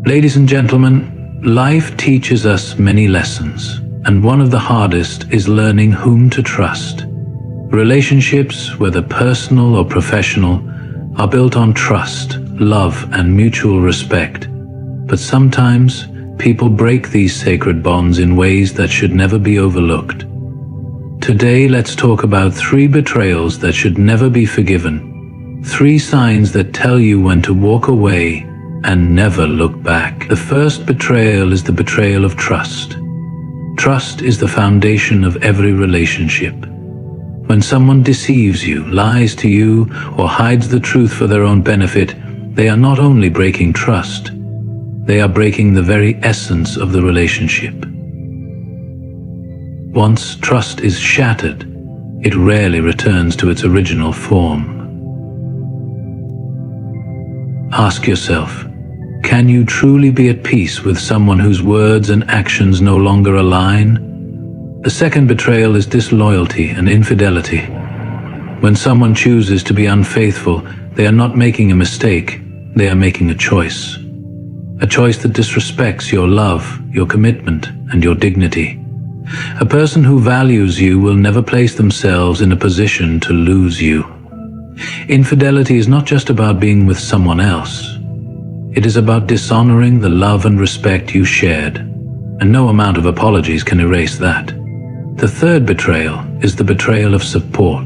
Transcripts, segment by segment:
Ladies and gentlemen, life teaches us many lessons, and one of the hardest is learning whom to trust. Relationships, whether personal or professional, are built on trust, love, and mutual respect. But sometimes, people break these sacred bonds in ways that should never be overlooked. Today, let's talk about 3 betrayals that should never be forgiven. 3 signs that tell you when to walk away and never look back. The first betrayal is the betrayal of trust. Trust is the foundation of every relationship. When someone deceives you, lies to you, or hides the truth for their own benefit, they are not only breaking trust, they are breaking the very essence of the relationship. Once trust is shattered, it rarely returns to its original form. Ask yourself, can you truly be at peace with someone whose words and actions no longer align? The second betrayal is disloyalty and infidelity. When someone chooses to be unfaithful, they are not making a mistake, they are making a choice. A choice that disrespects your love, your commitment, and your dignity. A person who values you will never place themselves in a position to lose you. Infidelity is not just about being with someone else. It is about dishonoring the love and respect you shared, and no amount of apologies can erase that. The third betrayal is the betrayal of support.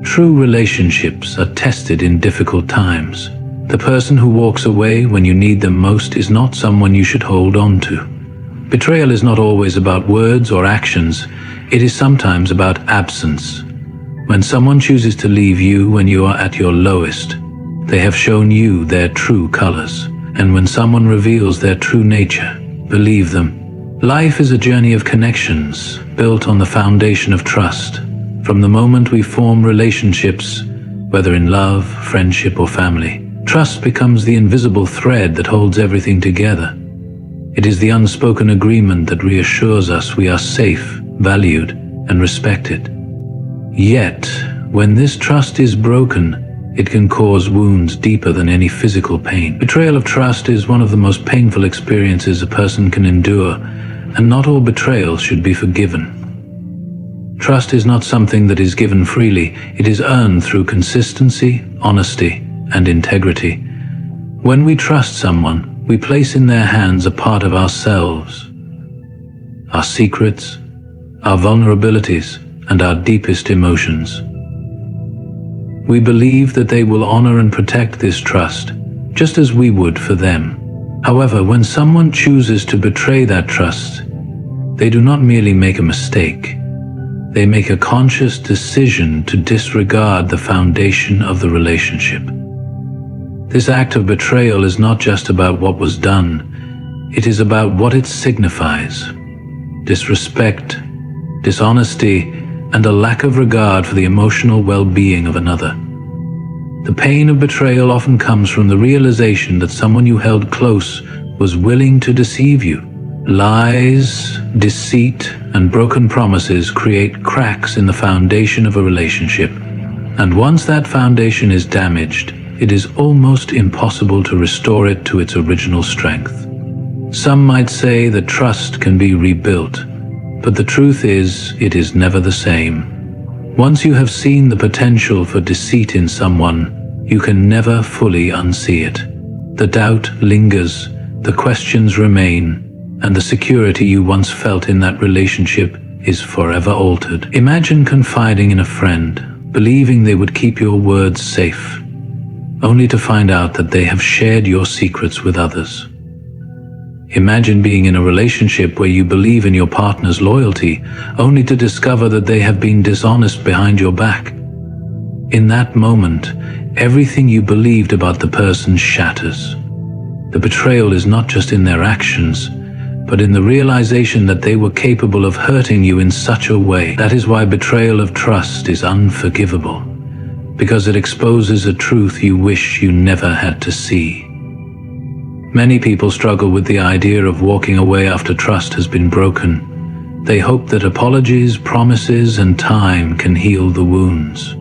True relationships are tested in difficult times. The person who walks away when you need them most is not someone you should hold on to. Betrayal is not always about words or actions. It is sometimes about absence. When someone chooses to leave you when you are at your lowest, they have shown you their true colors. And when someone reveals their true nature, believe them. Life is a journey of connections, built on the foundation of trust. From the moment we form relationships, whether in love, friendship, or family, trust becomes the invisible thread that holds everything together. It is the unspoken agreement that reassures us we are safe, valued, and respected. Yet, when this trust is broken, it can cause wounds deeper than any physical pain. Betrayal of trust is one of the most painful experiences a person can endure, and not all betrayals should be forgiven. Trust is not something that is given freely. It is earned through consistency, honesty, and integrity. When we trust someone, we place in their hands a part of ourselves, our secrets, our vulnerabilities, and our deepest emotions. We believe that they will honor and protect this trust, just as we would for them. However, when someone chooses to betray that trust, they do not merely make a mistake. They make a conscious decision to disregard the foundation of the relationship. This act of betrayal is not just about what was done, it is about what it signifies. Disrespect, dishonesty, and a lack of regard for the emotional well-being of another. The pain of betrayal often comes from the realization that someone you held close was willing to deceive you. Lies, deceit, and broken promises create cracks in the foundation of a relationship. And once that foundation is damaged, it is almost impossible to restore it to its original strength. Some might say that trust can be rebuilt, but the truth is, it is never the same. Once you have seen the potential for deceit in someone, you can never fully unsee it. The doubt lingers, the questions remain, and the security you once felt in that relationship is forever altered. Imagine confiding in a friend, believing they would keep your words safe, only to find out that they have shared your secrets with others. Imagine being in a relationship where you believe in your partner's loyalty, only to discover that they have been dishonest behind your back. In that moment, everything you believed about the person shatters. The betrayal is not just in their actions, but in the realization that they were capable of hurting you in such a way. That is why betrayal of trust is unforgivable, because it exposes a truth you wish you never had to see. Many people struggle with the idea of walking away after trust has been broken. They hope that apologies, promises, and time can heal the wounds.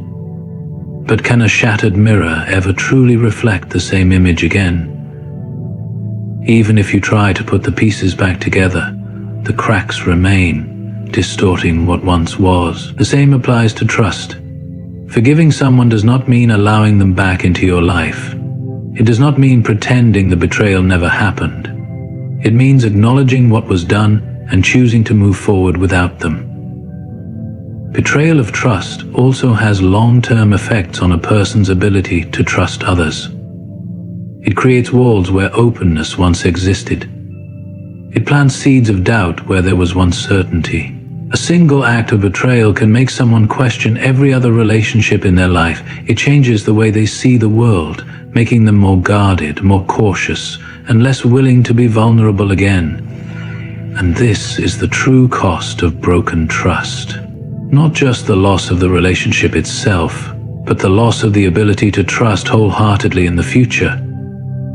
But can a shattered mirror ever truly reflect the same image again? Even if you try to put the pieces back together, the cracks remain, distorting what once was. The same applies to trust. Forgiving someone does not mean allowing them back into your life. It does not mean pretending the betrayal never happened. It means acknowledging what was done and choosing to move forward without them. Betrayal of trust also has long-term effects on a person's ability to trust others. It creates walls where openness once existed. It plants seeds of doubt where there was once certainty. A single act of betrayal can make someone question every other relationship in their life. It changes the way they see the world, making them more guarded, more cautious, and less willing to be vulnerable again. And this is the true cost of broken trust. Not just the loss of the relationship itself, but the loss of the ability to trust wholeheartedly in the future.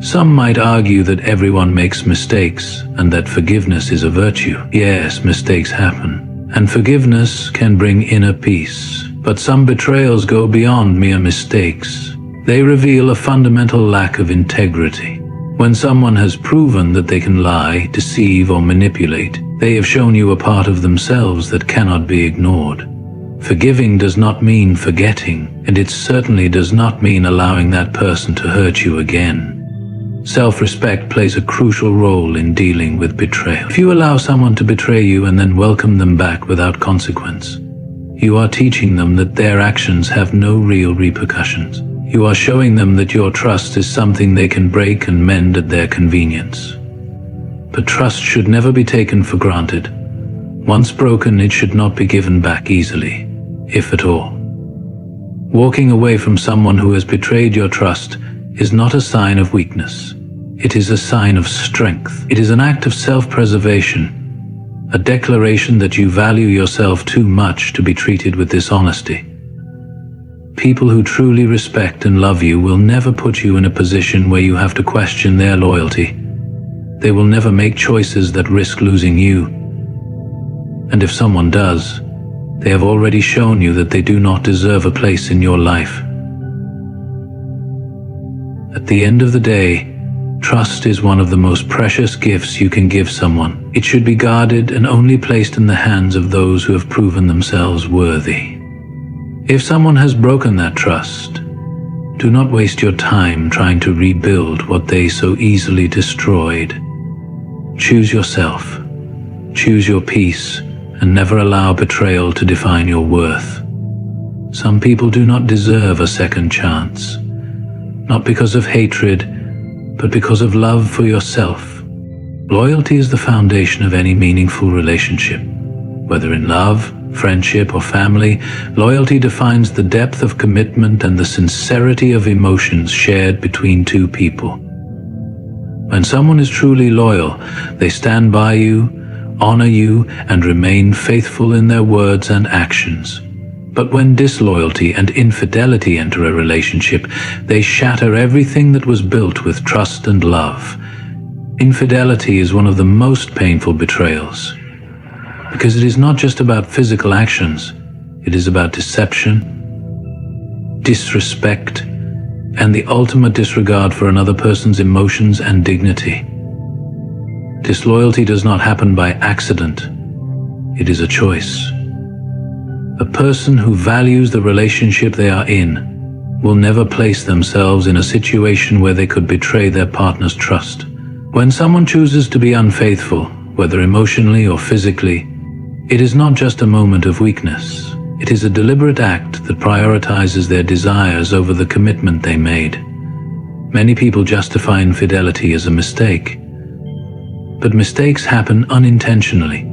Some might argue that everyone makes mistakes and that forgiveness is a virtue. Yes, mistakes happen, and forgiveness can bring inner peace. But some betrayals go beyond mere mistakes. They reveal a fundamental lack of integrity. When someone has proven that they can lie, deceive, or manipulate, they have shown you a part of themselves that cannot be ignored. Forgiving does not mean forgetting, and it certainly does not mean allowing that person to hurt you again. Self-respect plays a crucial role in dealing with betrayal. If you allow someone to betray you and then welcome them back without consequence, you are teaching them that their actions have no real repercussions. You are showing them that your trust is something they can break and mend at their convenience. But trust should never be taken for granted. Once broken, it should not be given back easily, if at all. Walking away from someone who has betrayed your trust is not a sign of weakness. It is a sign of strength. It is an act of self-preservation, a declaration that you value yourself too much to be treated with dishonesty. People who truly respect and love you will never put you in a position where you have to question their loyalty. They will never make choices that risk losing you. And if someone does, they have already shown you that they do not deserve a place in your life. At the end of the day, trust is one of the most precious gifts you can give someone. It should be guarded and only placed in the hands of those who have proven themselves worthy. If someone has broken that trust, do not waste your time trying to rebuild what they so easily destroyed. Choose yourself, choose your peace, and never allow betrayal to define your worth. Some people do not deserve a second chance, not because of hatred, but because of love for yourself. Loyalty is the foundation of any meaningful relationship. Whether in love, friendship, or family, loyalty defines the depth of commitment and the sincerity of emotions shared between two people. When someone is truly loyal, they stand by you, honor you, and remain faithful in their words and actions. But when disloyalty and infidelity enter a relationship, they shatter everything that was built with trust and love. Infidelity is one of the most painful betrayals, because it is not just about physical actions. It is about deception, disrespect, and the ultimate disregard for another person's emotions and dignity. Disloyalty does not happen by accident. It is a choice. A person who values the relationship they are in will never place themselves in a situation where they could betray their partner's trust. When someone chooses to be unfaithful, whether emotionally or physically, it is not just a moment of weakness. It is a deliberate act that prioritizes their desires over the commitment they made. Many people justify infidelity as a mistake, but mistakes happen unintentionally.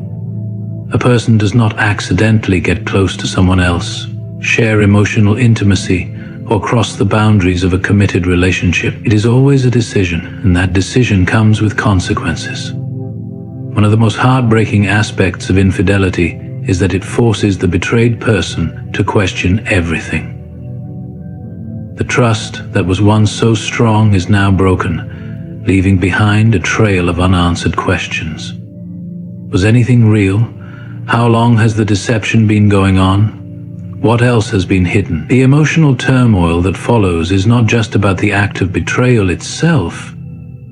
A person does not accidentally get close to someone else, share emotional intimacy, or cross the boundaries of a committed relationship. It is always a decision, and that decision comes with consequences. One of the most heartbreaking aspects of infidelity is that it forces the betrayed person to question everything. The trust that was once so strong is now broken, leaving behind a trail of unanswered questions. Was anything real? How long has the deception been going on? What else has been hidden? The emotional turmoil that follows is not just about the act of betrayal itself.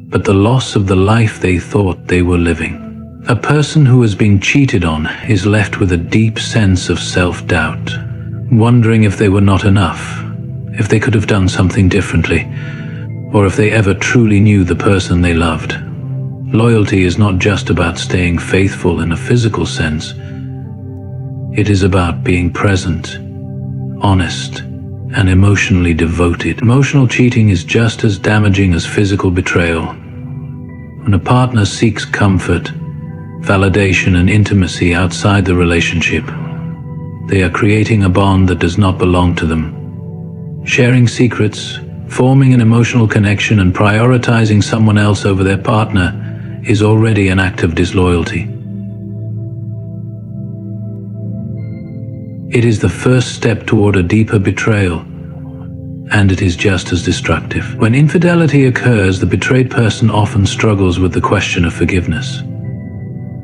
but the loss of the life they thought they were living. A person who has been cheated on is left with a deep sense of self-doubt, wondering if they were not enough, if they could have done something differently, or if they ever truly knew the person they loved. Loyalty is not just about staying faithful in a physical sense. It is about being present, honest, and emotionally devoted. Emotional cheating is just as damaging as physical betrayal. When a partner seeks comfort, validation, and intimacy outside the relationship, they are creating a bond that does not belong to them. Sharing secrets, forming an emotional connection, and prioritizing someone else over their partner is already an act of disloyalty. It is the first step toward a deeper betrayal, and it is just as destructive. When infidelity occurs, the betrayed person often struggles with the question of forgiveness.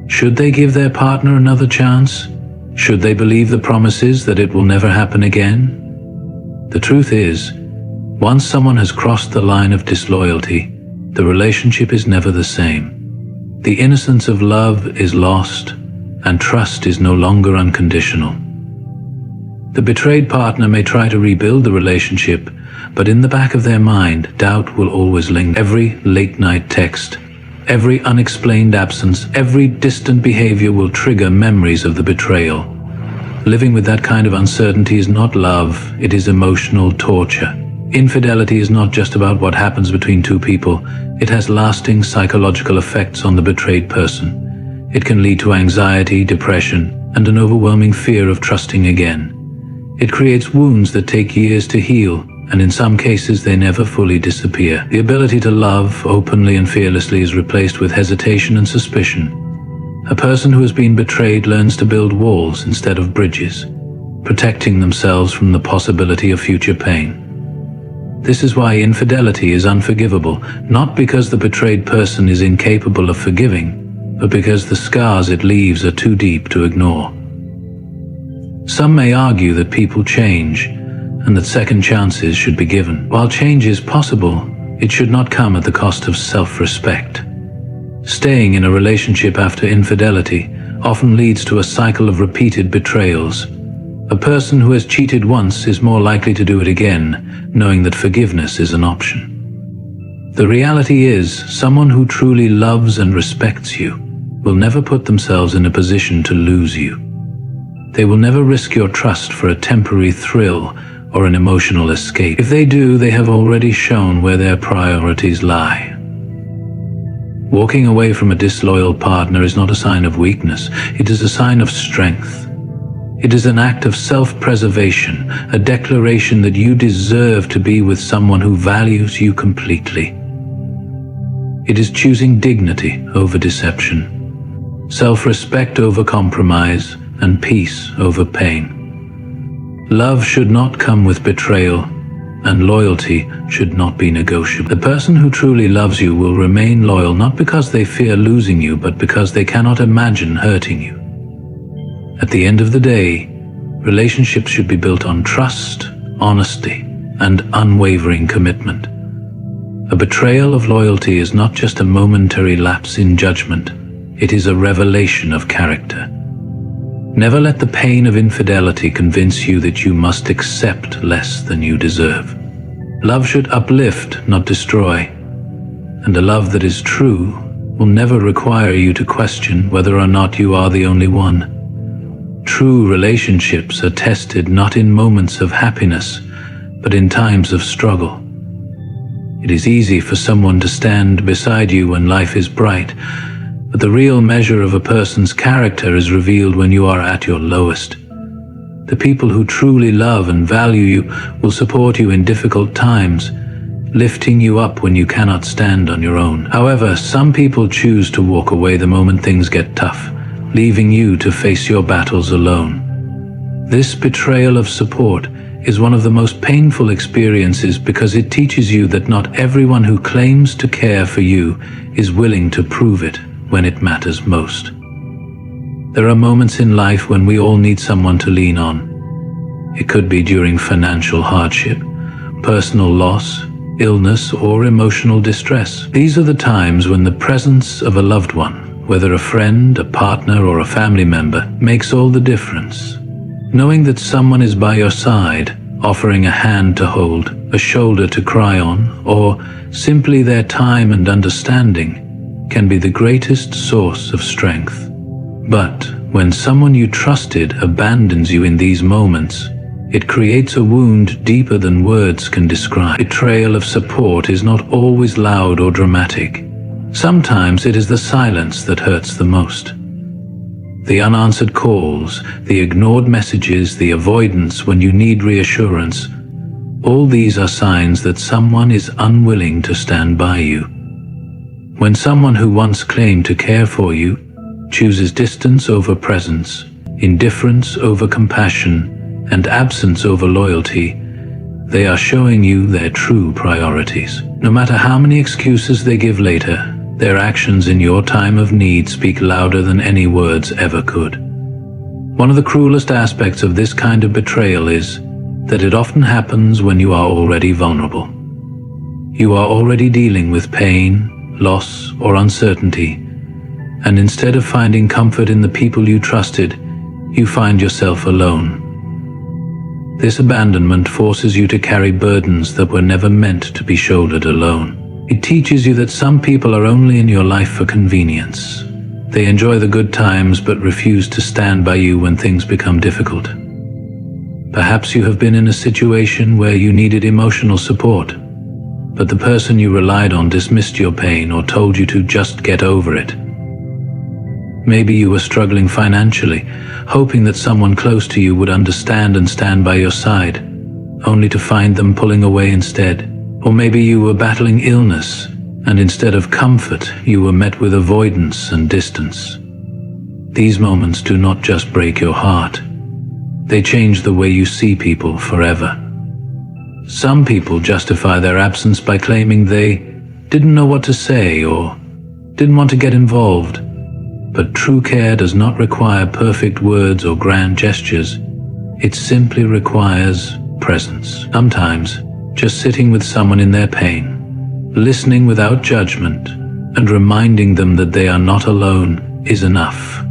Should they give their partner another chance? Should they believe the promises that it will never happen again? The truth is, once someone has crossed the line of disloyalty, the relationship is never the same. The innocence of love is lost, and trust is no longer unconditional. The betrayed partner may try to rebuild the relationship, but in the back of their mind, doubt will always linger. Every late-night text, every unexplained absence, every distant behavior will trigger memories of the betrayal. Living with that kind of uncertainty is not love, it is emotional torture. Infidelity is not just about what happens between two people, it has lasting psychological effects on the betrayed person. It can lead to anxiety, depression, and an overwhelming fear of trusting again. It creates wounds that take years to heal, and in some cases they never fully disappear. The ability to love openly and fearlessly is replaced with hesitation and suspicion. A person who has been betrayed learns to build walls instead of bridges, protecting themselves from the possibility of future pain. This is why infidelity is unforgivable, not because the betrayed person is incapable of forgiving, but because the scars it leaves are too deep to ignore. Some may argue that people change, and that second chances should be given. While change is possible, it should not come at the cost of self-respect. Staying in a relationship after infidelity often leads to a cycle of repeated betrayals. A person who has cheated once is more likely to do it again, knowing that forgiveness is an option. The reality is, someone who truly loves and respects you will never put themselves in a position to lose you. They will never risk your trust for a temporary thrill or an emotional escape. If they do, they have already shown where their priorities lie. Walking away from a disloyal partner is not a sign of weakness, it is a sign of strength. It is an act of self-preservation, a declaration that you deserve to be with someone who values you completely. It is choosing dignity over deception, self-respect over compromise, and peace over pain. Love should not come with betrayal, and loyalty should not be negotiable. The person who truly loves you will remain loyal not because they fear losing you, but because they cannot imagine hurting you. At the end of the day, relationships should be built on trust, honesty, and unwavering commitment. A betrayal of loyalty is not just a momentary lapse in judgment, it is a revelation of character. Never let the pain of infidelity convince you that you must accept less than you deserve. Love should uplift, not destroy, and a love that is true will never require you to question whether or not you are the only one. True relationships are tested not in moments of happiness, but in times of struggle. It is easy for someone to stand beside you when life is bright, but the real measure of a person's character is revealed when you are at your lowest. The people who truly love and value you will support you in difficult times, lifting you up when you cannot stand on your own. However, some people choose to walk away the moment things get tough, leaving you to face your battles alone. This betrayal of support is one of the most painful experiences because it teaches you that not everyone who claims to care for you is willing to prove it when it matters most. There are moments in life when we all need someone to lean on. It could be during financial hardship, personal loss, illness, or emotional distress. These are the times when the presence of a loved one, whether a friend, a partner, or a family member, makes all the difference. Knowing that someone is by your side, offering a hand to hold, a shoulder to cry on, or simply their time and understanding, can be the greatest source of strength. But when someone you trusted abandons you in these moments, it creates a wound deeper than words can describe. Betrayal of support is not always loud or dramatic. Sometimes it is the silence that hurts the most. The unanswered calls, the ignored messages, the avoidance when you need reassurance, all these are signs that someone is unwilling to stand by you. When someone who once claimed to care for you chooses distance over presence, indifference over compassion, and absence over loyalty, they are showing you their true priorities. No matter how many excuses they give later, their actions in your time of need speak louder than any words ever could. One of the cruelest aspects of this kind of betrayal is that it often happens when you are already vulnerable. You are already dealing with pain, loss, or uncertainty, and instead of finding comfort in the people you trusted, you find yourself alone. This abandonment forces you to carry burdens that were never meant to be shouldered alone. It teaches you that some people are only in your life for convenience. They enjoy the good times but refuse to stand by you when things become difficult. Perhaps you have been in a situation where you needed emotional support, but the person you relied on dismissed your pain or told you to just get over it. Maybe you were struggling financially, hoping that someone close to you would understand and stand by your side, only to find them pulling away instead. Or maybe you were battling illness, and instead of comfort, you were met with avoidance and distance. These moments do not just break your heart. They change the way you see people forever. Some people justify their absence by claiming they didn't know what to say or didn't want to get involved. But true care does not require perfect words or grand gestures. It simply requires presence. Sometimes, just sitting with someone in their pain, listening without judgment, and reminding them that they are not alone is enough.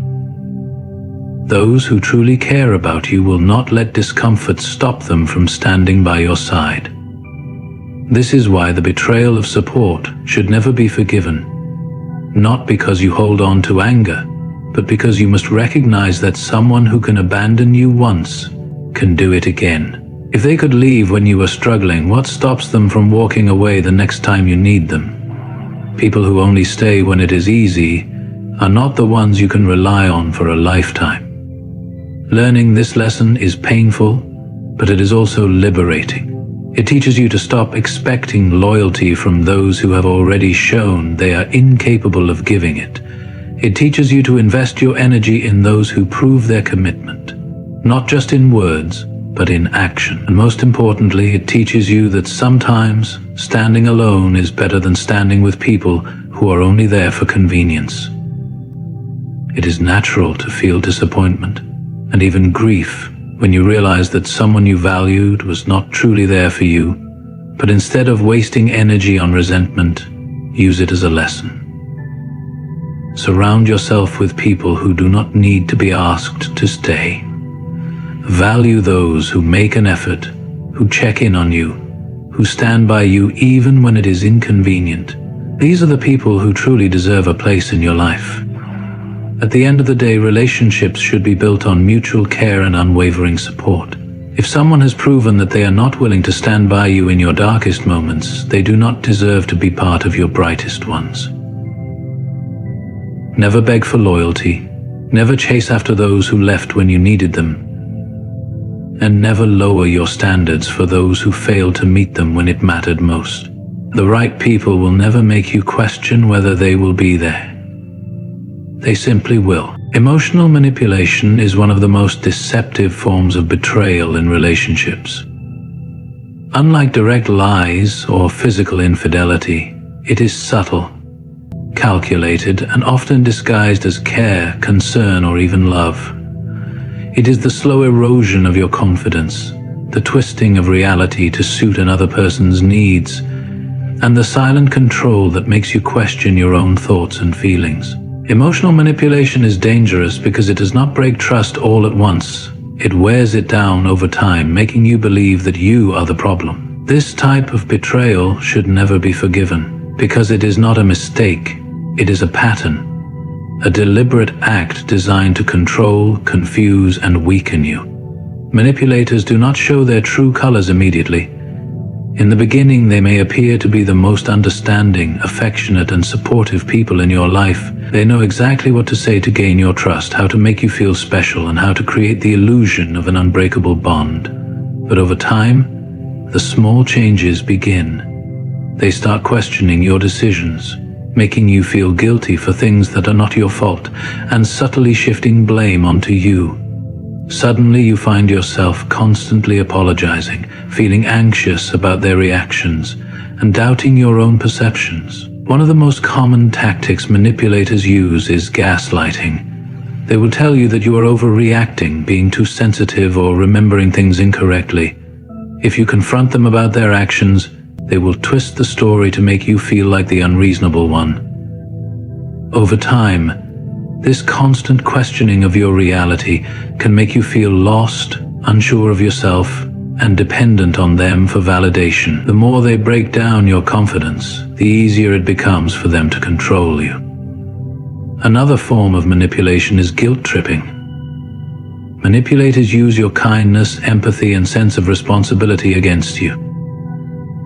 Those who truly care about you will not let discomfort stop them from standing by your side. This is why the betrayal of support should never be forgiven. Not because you hold on to anger, but because you must recognize that someone who can abandon you once can do it again. If they could leave when you were struggling, what stops them from walking away the next time you need them? People who only stay when it is easy are not the ones you can rely on for a lifetime. Learning this lesson is painful, but it is also liberating. It teaches you to stop expecting loyalty from those who have already shown they are incapable of giving it. It teaches you to invest your energy in those who prove their commitment, not just in words, but in action. And most importantly, it teaches you that sometimes standing alone is better than standing with people who are only there for convenience. It is natural to feel disappointment and even grief when you realize that someone you valued was not truly there for you, but instead of wasting energy on resentment, use it as a lesson. Surround yourself with people who do not need to be asked to stay. Value those who make an effort, who check in on you, who stand by you even when it is inconvenient. These are the people who truly deserve a place in your life. At the end of the day, relationships should be built on mutual care and unwavering support. If someone has proven that they are not willing to stand by you in your darkest moments, they do not deserve to be part of your brightest ones. Never beg for loyalty, never chase after those who left when you needed them, and never lower your standards for those who failed to meet them when it mattered most. The right people will never make you question whether they will be there. They simply will. Emotional manipulation is one of the most deceptive forms of betrayal in relationships. Unlike direct lies or physical infidelity, it is subtle, calculated, and often disguised as care, concern, or even love. It is the slow erosion of your confidence, the twisting of reality to suit another person's needs, and the silent control that makes you question your own thoughts and feelings. Emotional manipulation is dangerous because it does not break trust all at once. It wears it down over time, making you believe that you are the problem. This type of betrayal should never be forgiven, because it is not a mistake, it is a pattern. A deliberate act designed to control, confuse, and weaken you. Manipulators do not show their true colors immediately. In the beginning, they may appear to be the most understanding, affectionate, and supportive people in your life. They know exactly what to say to gain your trust, how to make you feel special, and how to create the illusion of an unbreakable bond. But over time, the small changes begin. They start questioning your decisions, making you feel guilty for things that are not your fault, and subtly shifting blame onto you. Suddenly you find yourself constantly apologizing, feeling anxious about their reactions, and doubting your own perceptions. One of the most common tactics manipulators use is gaslighting. They will tell you that you are overreacting, being too sensitive, or remembering things incorrectly. If you confront them about their actions, they will twist the story to make you feel like the unreasonable one. Over time, this constant questioning of your reality can make you feel lost, unsure of yourself, and dependent on them for validation. The more they break down your confidence, the easier it becomes for them to control you. Another form of manipulation is guilt tripping. Manipulators use your kindness, empathy, and sense of responsibility against you.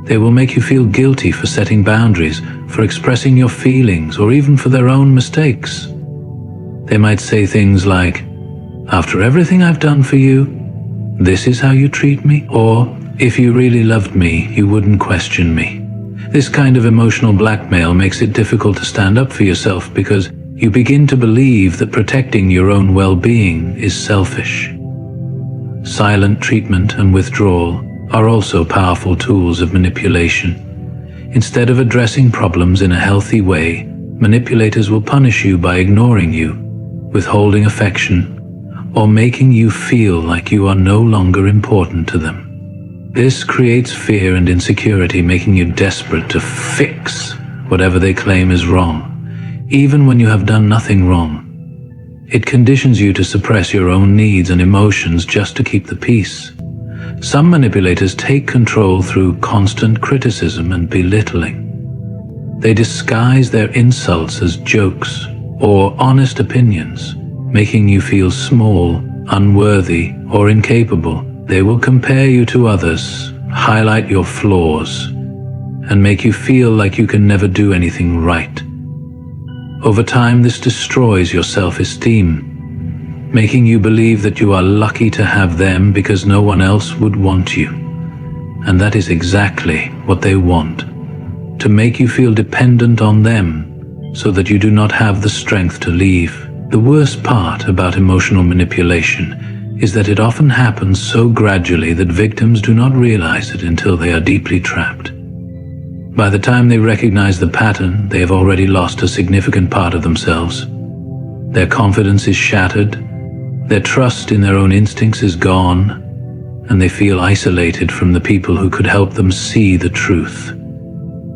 They will make you feel guilty for setting boundaries, for expressing your feelings, or even for their own mistakes. They might say things like, "After everything I've done for you, this is how you treat me?" Or, "If you really loved me, you wouldn't question me." This kind of emotional blackmail makes it difficult to stand up for yourself because you begin to believe that protecting your own well-being is selfish. Silent treatment and withdrawal are also powerful tools of manipulation. Instead of addressing problems in a healthy way, manipulators will punish you by ignoring you, withholding affection, or making you feel like you are no longer important to them. This creates fear and insecurity, making you desperate to fix whatever they claim is wrong, even when you have done nothing wrong. It conditions you to suppress your own needs and emotions just to keep the peace. Some manipulators take control through constant criticism and belittling. They disguise their insults as jokes or honest opinions, making you feel small, unworthy, or incapable. They will compare you to others, highlight your flaws, and make you feel like you can never do anything right. Over time, this destroys your self-esteem, making you believe that you are lucky to have them because no one else would want you. And that is exactly what they want, to make you feel dependent on them so that you do not have the strength to leave. The worst part about emotional manipulation is that it often happens so gradually that victims do not realize it until they are deeply trapped. By the time they recognize the pattern, they have already lost a significant part of themselves. Their confidence is shattered, their trust in their own instincts is gone, and they feel isolated from the people who could help them see the truth.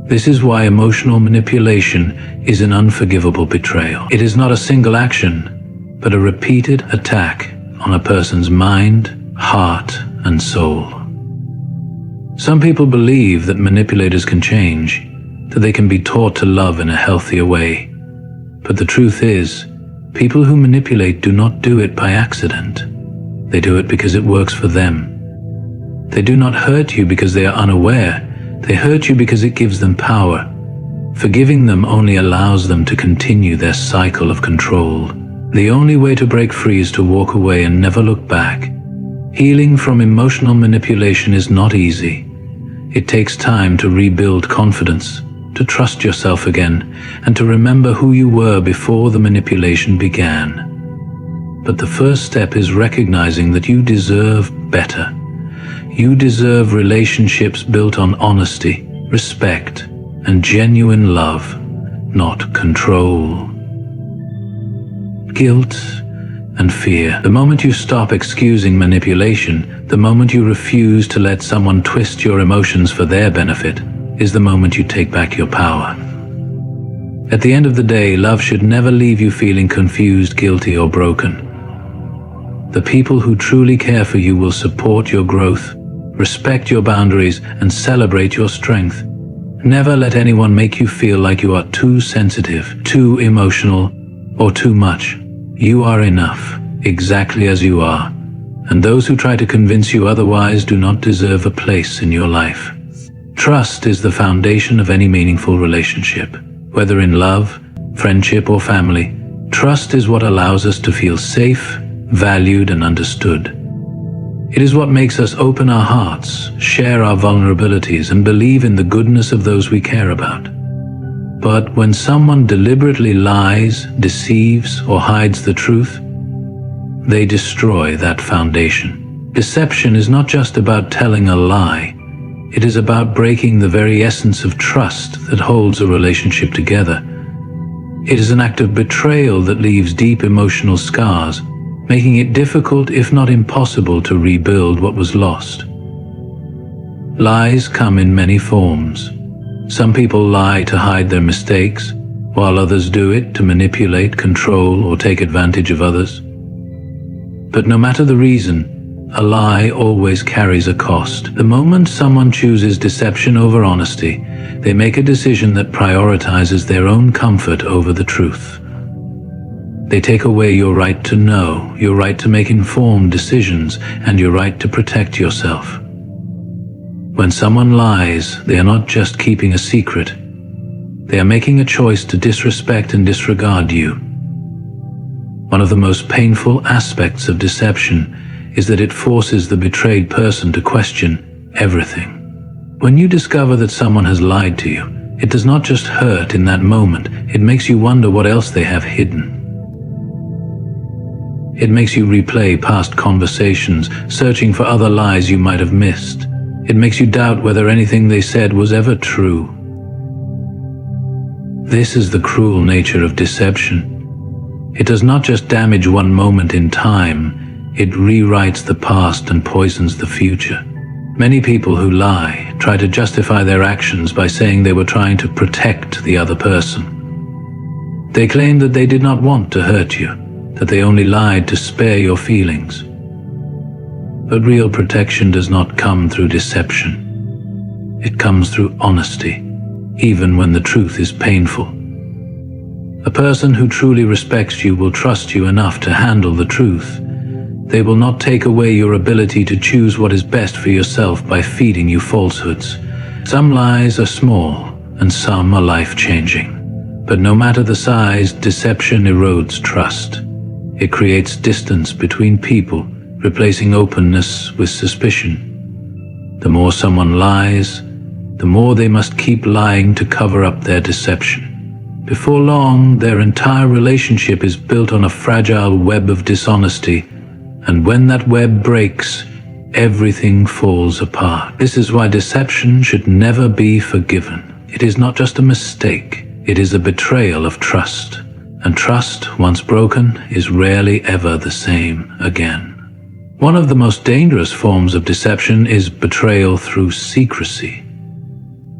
This is why emotional manipulation is an unforgivable betrayal. It is not a single action, but a repeated attack on a person's mind, heart, and soul. Some people believe that manipulators can change, that they can be taught to love in a healthier way. But the truth is, people who manipulate do not do it by accident. They do it because it works for them. They do not hurt you because they are unaware. They hurt you because it gives them power. Forgiving them only allows them to continue their cycle of control. The only way to break free is to walk away and never look back. Healing from emotional manipulation is not easy. It takes time to rebuild confidence, to trust yourself again, and to remember who you were before the manipulation began. But the first step is recognizing that you deserve better. You deserve relationships built on honesty, respect, and genuine love, not control. Guilt and fear. The moment you stop excusing manipulation, the moment you refuse to let someone twist your emotions for their benefit, is the moment you take back your power. At the end of the day, love should never leave you feeling confused, guilty, or broken. The people who truly care for you will support your growth, respect your boundaries, and celebrate your strength. Never let anyone make you feel like you are too sensitive, too emotional, or too much. You are enough, exactly as you are, and those who try to convince you otherwise do not deserve a place in your life. Trust is the foundation of any meaningful relationship. Whether in love, friendship, or family, trust is what allows us to feel safe, valued, and understood. It is what makes us open our hearts, share our vulnerabilities, and believe in the goodness of those we care about. But when someone deliberately lies, deceives, or hides the truth, they destroy that foundation. Deception is not just about telling a lie. It is about breaking the very essence of trust that holds a relationship together. It is an act of betrayal that leaves deep emotional scars, making it difficult, if not impossible, to rebuild what was lost. Lies come in many forms. Some people lie to hide their mistakes, while others do it to manipulate, control, or take advantage of others. But no matter the reason, a lie always carries a cost. The moment someone chooses deception over honesty, they make a decision that prioritizes their own comfort over the truth. They take away your right to know, your right to make informed decisions, and your right to protect yourself. When someone lies, they are not just keeping a secret. They are making a choice to disrespect and disregard you. One of the most painful aspects of deception is that it forces the betrayed person to question everything. When you discover that someone has lied to you, it does not just hurt in that moment, it makes you wonder what else they have hidden. It makes you replay past conversations, searching for other lies you might have missed. It makes you doubt whether anything they said was ever true. This is the cruel nature of deception. It does not just damage one moment in time, it rewrites the past and poisons the future. Many people who lie try to justify their actions by saying they were trying to protect the other person. They claim that they did not want to hurt you, that they only lied to spare your feelings. But real protection does not come through deception. It comes through honesty, even when the truth is painful. A person who truly respects you will trust you enough to handle the truth. They will not take away your ability to choose what is best for yourself by feeding you falsehoods. Some lies are small, and some are life-changing. But no matter the size, deception erodes trust. It creates distance between people, replacing openness with suspicion. The more someone lies, the more they must keep lying to cover up their deception. Before long, their entire relationship is built on a fragile web of dishonesty, and when that web breaks, everything falls apart. This is why deception should never be forgiven. It is not just a mistake, it is a betrayal of trust. And trust, once broken, is rarely ever the same again. One of the most dangerous forms of deception is betrayal through secrecy.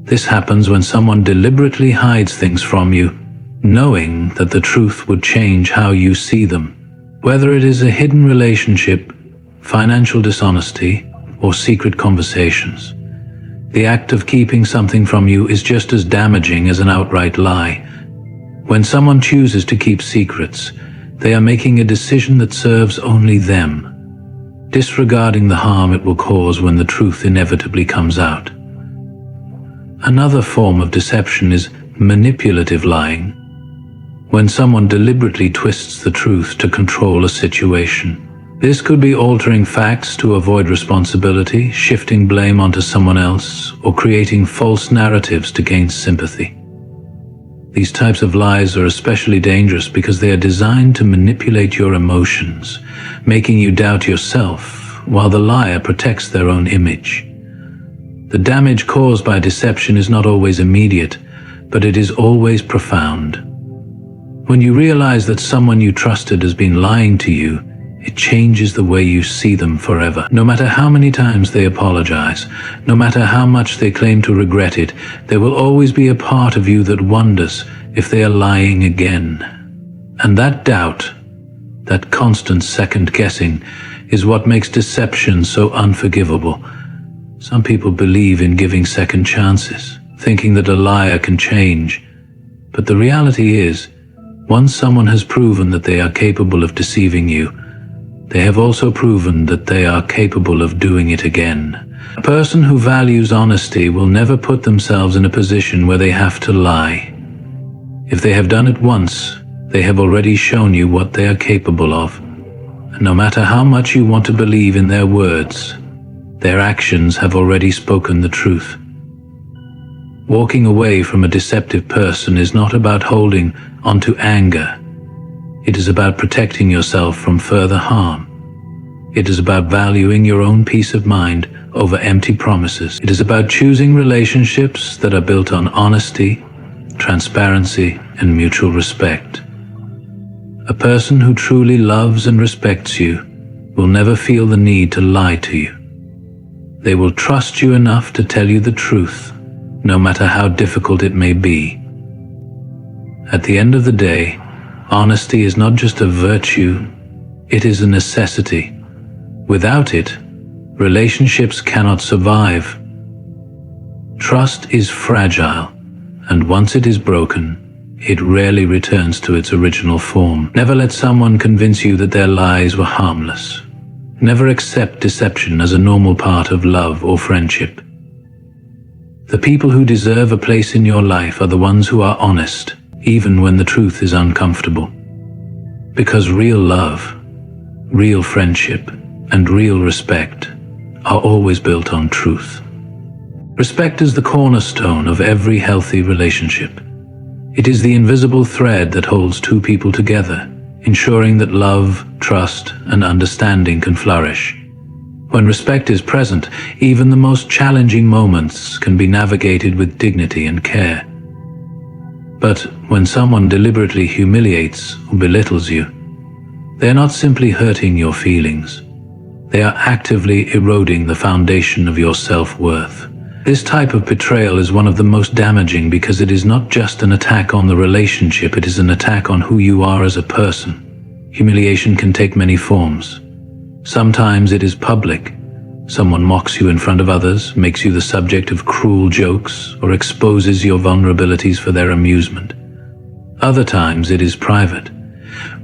This happens when someone deliberately hides things from you, knowing that the truth would change how you see them. Whether it is a hidden relationship, financial dishonesty, or secret conversations, the act of keeping something from you is just as damaging as an outright lie. When someone chooses to keep secrets, they are making a decision that serves only them, disregarding the harm it will cause when the truth inevitably comes out. Another form of deception is manipulative lying, when someone deliberately twists the truth to control a situation. This could be altering facts to avoid responsibility, shifting blame onto someone else, or creating false narratives to gain sympathy. These types of lies are especially dangerous because they are designed to manipulate your emotions, making you doubt yourself, while the liar protects their own image. The damage caused by deception is not always immediate, but it is always profound. When you realize that someone you trusted has been lying to you, It changes the way you see them forever. No matter how many times they apologize, no matter how much they claim to regret it, there will always be a part of you that wonders if they are lying again. And that doubt, that constant second-guessing, is what makes deception so unforgivable. Some people believe in giving second chances, thinking that a liar can change. But the reality is, once someone has proven that they are capable of deceiving you, they have also proven that they are capable of doing it again. A person who values honesty will never put themselves in a position where they have to lie. If they have done it once, they have already shown you what they are capable of. And no matter how much you want to believe in their words, their actions have already spoken the truth. Walking away from a deceptive person is not about holding onto anger. It is about protecting yourself from further harm. It is about valuing your own peace of mind over empty promises. It is about choosing relationships that are built on honesty, transparency, and mutual respect. A person who truly loves and respects you will never feel the need to lie to you. They will trust you enough to tell you the truth, no matter how difficult it may be. At the end of the day, honesty is not just a virtue, it is a necessity. Without it, relationships cannot survive. Trust is fragile, and once it is broken, it rarely returns to its original form. Never let someone convince you that their lies were harmless. Never accept deception as a normal part of love or friendship. The people who deserve a place in your life are the ones who are honest, even when the truth is uncomfortable. Because real love, real friendship, and real respect are always built on truth. Respect is the cornerstone of every healthy relationship. It is the invisible thread that holds two people together, ensuring that love, trust, and understanding can flourish. When respect is present, even the most challenging moments can be navigated with dignity and care. But when someone deliberately humiliates or belittles you, they are not simply hurting your feelings. They are actively eroding the foundation of your self-worth. This type of betrayal is one of the most damaging because it is not just an attack on the relationship, it is an attack on who you are as a person. Humiliation can take many forms. Sometimes it is public. Someone mocks you in front of others, makes you the subject of cruel jokes, or exposes your vulnerabilities for their amusement. Other times it is private.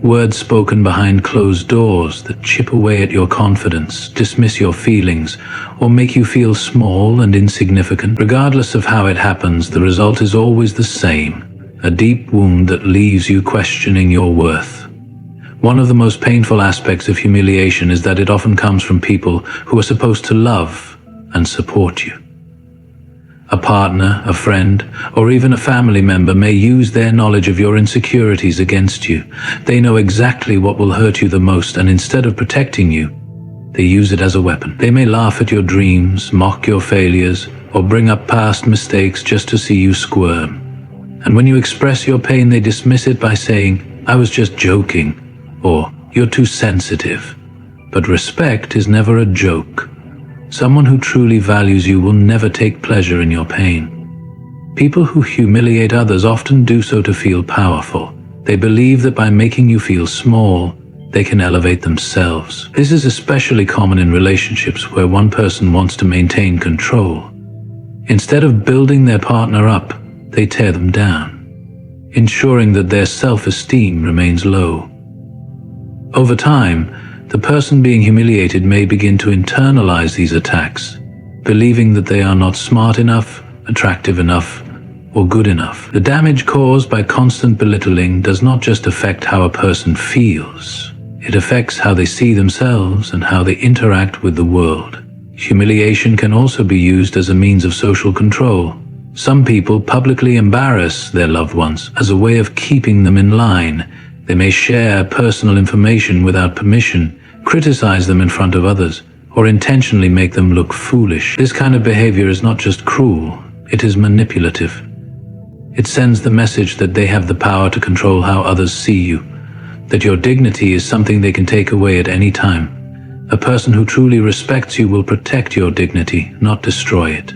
Words spoken behind closed doors that chip away at your confidence, dismiss your feelings, or make you feel small and insignificant. Regardless of how it happens, the result is always the same, a deep wound that leaves you questioning your worth. One of the most painful aspects of humiliation is that it often comes from people who are supposed to love and support you. A partner, a friend, or even a family member may use their knowledge of your insecurities against you. They know exactly what will hurt you the most, and instead of protecting you, they use it as a weapon. They may laugh at your dreams, mock your failures, or bring up past mistakes just to see you squirm. And when you express your pain, they dismiss it by saying, "I was just joking," or "You're too sensitive." But respect is never a joke. Someone who truly values you will never take pleasure in your pain. People who humiliate others often do so to feel powerful. They believe that by making you feel small, they can elevate themselves. This is especially common in relationships where one person wants to maintain control. Instead of building their partner up, they tear them down, ensuring that their self-esteem remains low. Over time, the person being humiliated may begin to internalize these attacks, believing that they are not smart enough, attractive enough, or good enough. The damage caused by constant belittling does not just affect how a person feels. It affects how they see themselves and how they interact with the world. Humiliation can also be used as a means of social control. Some people publicly embarrass their loved ones as a way of keeping them in line. They may share personal information without permission, criticize them in front of others, or intentionally make them look foolish. This kind of behavior is not just cruel, it is manipulative. It sends the message that they have the power to control how others see you, that your dignity is something they can take away at any time. A person who truly respects you will protect your dignity, not destroy it.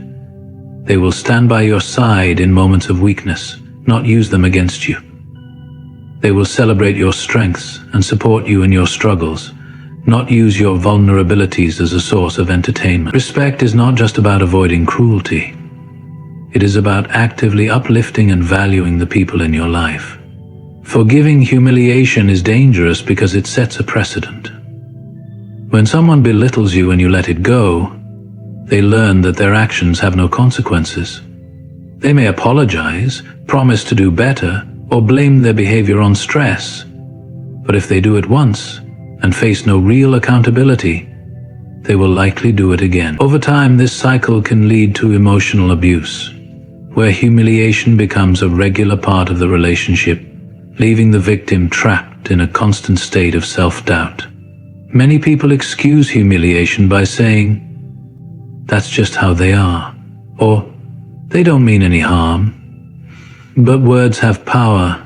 They will stand by your side in moments of weakness, not use them against you. They will celebrate your strengths and support you in your struggles, not use your vulnerabilities as a source of entertainment. Respect is not just about avoiding cruelty. It is about actively uplifting and valuing the people in your life. Forgiving humiliation is dangerous because it sets a precedent. When someone belittles you and you let it go, they learn that their actions have no consequences. They may apologize, promise to do better, or blame their behavior on stress. But if they do it once and face no real accountability, they will likely do it again. Over time, this cycle can lead to emotional abuse, where humiliation becomes a regular part of the relationship, leaving the victim trapped in a constant state of self-doubt. Many people excuse humiliation by saying, "That's just how they are," or "They don't mean any harm." But words have power.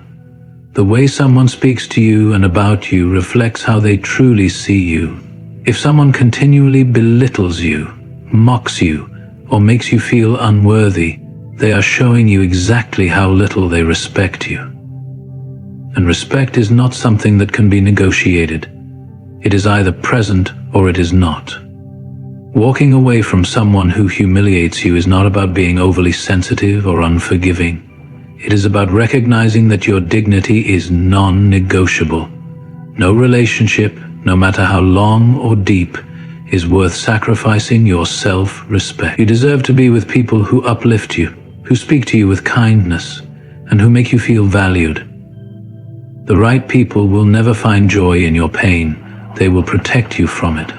The way someone speaks to you and about you reflects how they truly see you. If someone continually belittles you, mocks you, or makes you feel unworthy, they are showing you exactly how little they respect you. And respect is not something that can be negotiated. It is either present or it is not. Walking away from someone who humiliates you is not about being overly sensitive or unforgiving. It is about recognizing that your dignity is non-negotiable. No relationship, no matter how long or deep, is worth sacrificing your self-respect. You deserve to be with people who uplift you, who speak to you with kindness, and who make you feel valued. The right people will never find joy in your pain. They will protect you from it.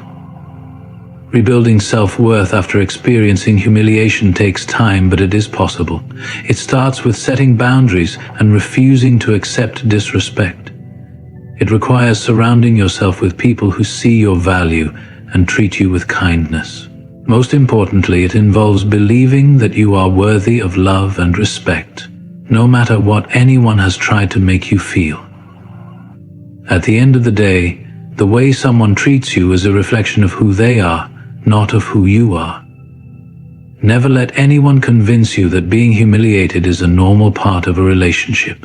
Rebuilding self-worth after experiencing humiliation takes time, but it is possible. It starts with setting boundaries and refusing to accept disrespect. It requires surrounding yourself with people who see your value and treat you with kindness. Most importantly, it involves believing that you are worthy of love and respect, no matter what anyone has tried to make you feel. At the end of the day, the way someone treats you is a reflection of who they are, not of who you are. Never let anyone convince you that being humiliated is a normal part of a relationship.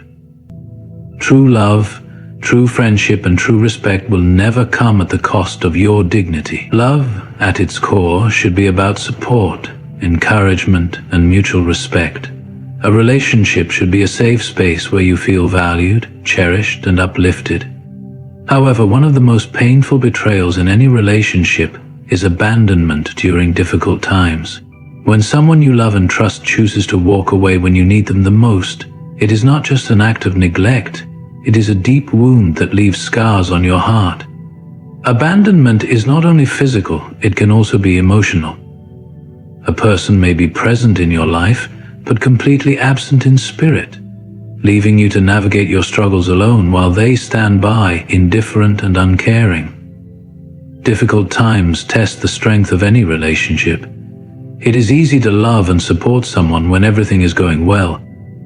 True love, true friendship, and true respect will never come at the cost of your dignity. Love, at its core, should be about support, encouragement, and mutual respect. A relationship should be a safe space where you feel valued, cherished, and uplifted. However, one of the most painful betrayals in any relationship is abandonment during difficult times. When someone you love and trust chooses to walk away when you need them the most, it is not just an act of neglect, it is a deep wound that leaves scars on your heart. Abandonment is not only physical, it can also be emotional. A person may be present in your life, but completely absent in spirit, leaving you to navigate your struggles alone while they stand by, indifferent and uncaring. Difficult times test the strength of any relationship. It is easy to love and support someone when everything is going well,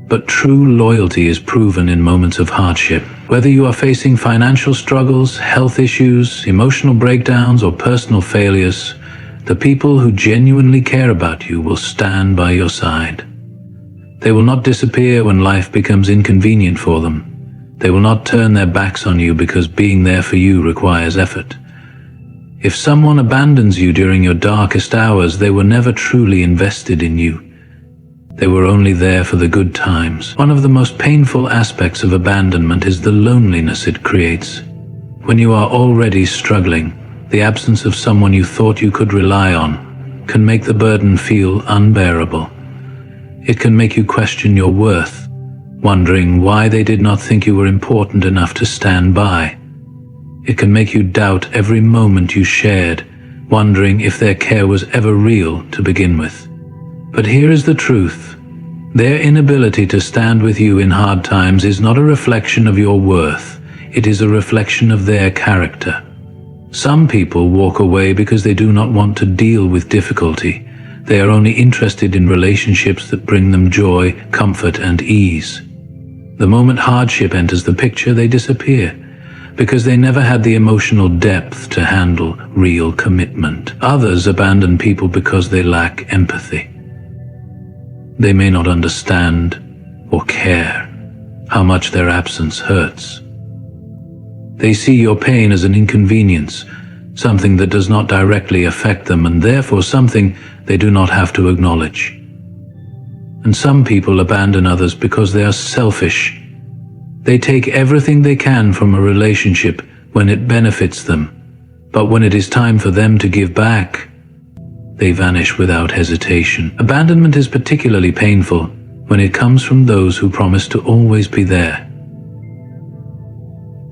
but true loyalty is proven in moments of hardship. Whether you are facing financial struggles, health issues, emotional breakdowns, or personal failures, the people who genuinely care about you will stand by your side. They will not disappear when life becomes inconvenient for them. They will not turn their backs on you because being there for you requires effort. If someone abandons you during your darkest hours, they were never truly invested in you. They were only there for the good times. One of the most painful aspects of abandonment is the loneliness it creates. When you are already struggling, the absence of someone you thought you could rely on can make the burden feel unbearable. It can make you question your worth, wondering why they did not think you were important enough to stand by. It can make you doubt every moment you shared, wondering if their care was ever real to begin with. But here is the truth. Their inability to stand with you in hard times is not a reflection of your worth. It is a reflection of their character. Some people walk away because they do not want to deal with difficulty. They are only interested in relationships that bring them joy, comfort, and ease. The moment hardship enters the picture, they disappear. because they never had the emotional depth to handle real commitment. Others abandon people because they lack empathy. They may not understand or care how much their absence hurts. They see your pain as an inconvenience, something that does not directly affect them, and therefore something they do not have to acknowledge. And some people abandon others because they are selfish. They take everything they can from a relationship when it benefits them, but when it is time for them to give back, they vanish without hesitation. Abandonment is particularly painful when it comes from those who promise to always be there.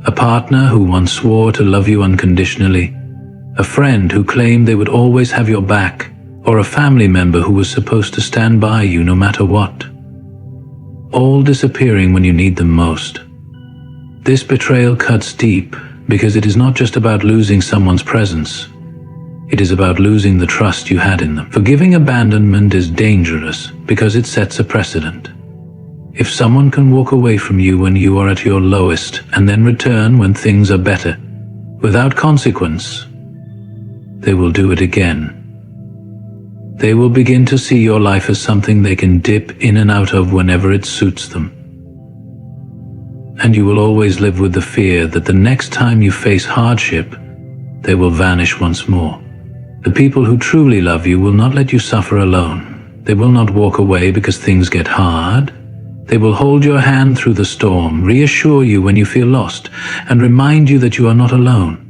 A partner who once swore to love you unconditionally, a friend who claimed they would always have your back, or a family member who was supposed to stand by you no matter what. All disappearing when you need them most. This betrayal cuts deep because it is not just about losing someone's presence. It is about losing the trust you had in them. Forgiving abandonment is dangerous because it sets a precedent. If someone can walk away from you when you are at your lowest and then return when things are better, without consequence, they will do it again. They will begin to see your life as something they can dip in and out of whenever it suits them. And you will always live with the fear that the next time you face hardship, they will vanish once more. The people who truly love you will not let you suffer alone. They will not walk away because things get hard. They will hold your hand through the storm, reassure you when you feel lost, and remind you that you are not alone.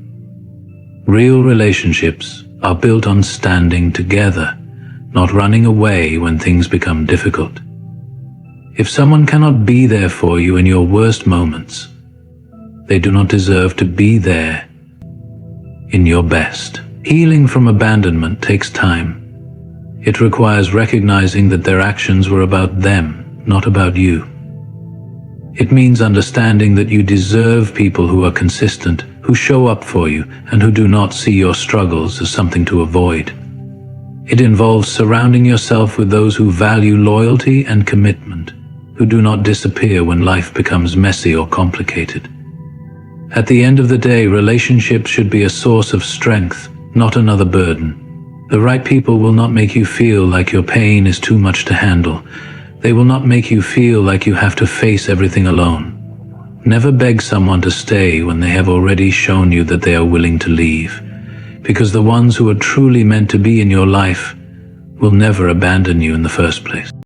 Real relationships are built on standing together, not running away when things become difficult. If someone cannot be there for you in your worst moments, they do not deserve to be there in your best. Healing from abandonment takes time. It requires recognizing that their actions were about them, not about you. It means understanding that you deserve people who are consistent, who show up for you, and who do not see your struggles as something to avoid. It involves surrounding yourself with those who value loyalty and commitment, who do not disappear when life becomes messy or complicated. At the end of the day, relationships should be a source of strength, not another burden. The right people will not make you feel like your pain is too much to handle. They will not make you feel like you have to face everything alone. Never beg someone to stay when they have already shown you that they are willing to leave, because the ones who are truly meant to be in your life will never abandon you in the first place.